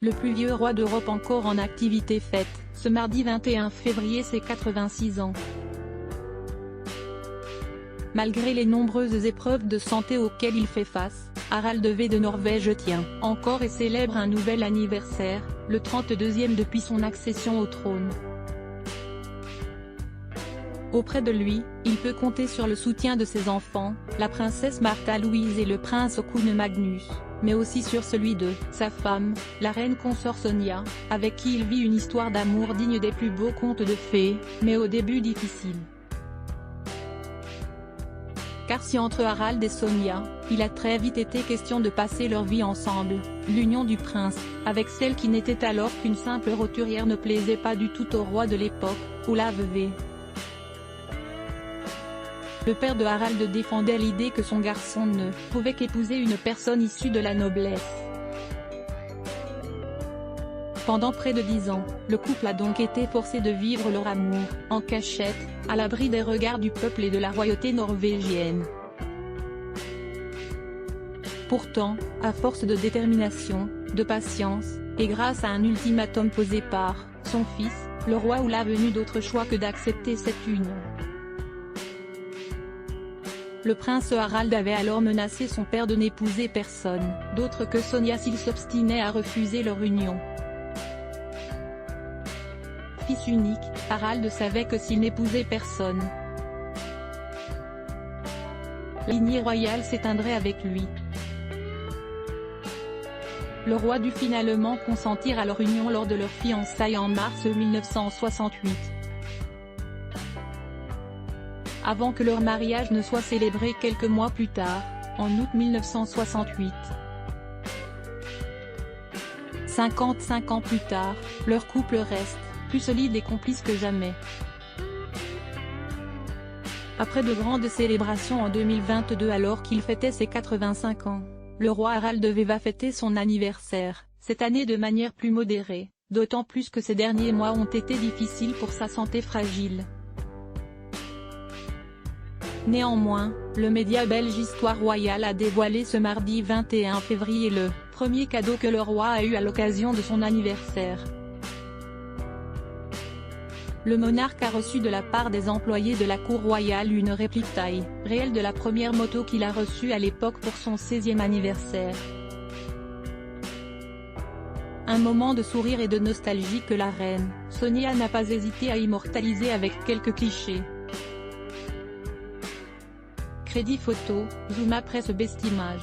Le plus vieux roi d'Europe encore en activité fête, ce mardi 21 février ses 86 ans. Malgré les nombreuses épreuves de santé auxquelles il fait face, Harald V de Norvège tient encore et célèbre un nouvel anniversaire, le 32e depuis son accession au trône. Auprès de lui, il peut compter sur le soutien de ses enfants, la princesse Märtha Louise et le prince Haakon Magnus, mais aussi sur celui de sa femme, la reine consort Sonja, avec qui il vit une histoire d'amour digne des plus beaux contes de fées, mais au début difficile. Car si entre Harald et Sonja, il a très vite été question de passer leur vie ensemble, l'union du prince, avec celle qui n'était alors qu'une simple roturière ne plaisait pas du tout au roi de l'époque, Olav V. Le père de Harald défendait l'idée que son garçon ne pouvait qu'épouser une personne issue de la noblesse. Pendant près de 10 ans, le couple a donc été forcé de vivre leur amour, en cachette, à l'abri des regards du peuple et de la royauté norvégienne. Pourtant, à force de détermination, de patience, et grâce à un ultimatum posé par son fils, le roi Olav n'eut d'autre choix que d'accepter cette union. Le prince Harald avait alors menacé son père de n'épouser personne d'autre que Sonja s'il s'obstinait à refuser leur union. Fils unique, Harald savait que s'il n'épousait personne, la lignée royale s'éteindrait avec lui. Le roi dut finalement consentir à leur union lors de leur fiançailles en mars 1968. Avant que leur mariage ne soit célébré quelques mois plus tard, en août 1968. 55 ans plus tard, leur couple reste plus solide et complice que jamais. Après de grandes célébrations en 2022 alors qu'il fêtait ses 85 ans, le roi Harald V va fêter son anniversaire, cette année de manière plus modérée, d'autant plus que ces derniers mois ont été difficiles pour sa santé fragile. Néanmoins, le média belge Histoire Royale a dévoilé ce mardi 21 février le premier cadeau que le roi a eu à l'occasion de son anniversaire. Le monarque a reçu de la part des employés de la cour royale une réplique taille réelle de la première moto qu'il a reçue à l'époque pour son 16e anniversaire. Un moment de sourire et de nostalgie que la reine, Sonja n'a pas hésité à immortaliser avec quelques clichés. Crédit photo, Zoom après ce best image.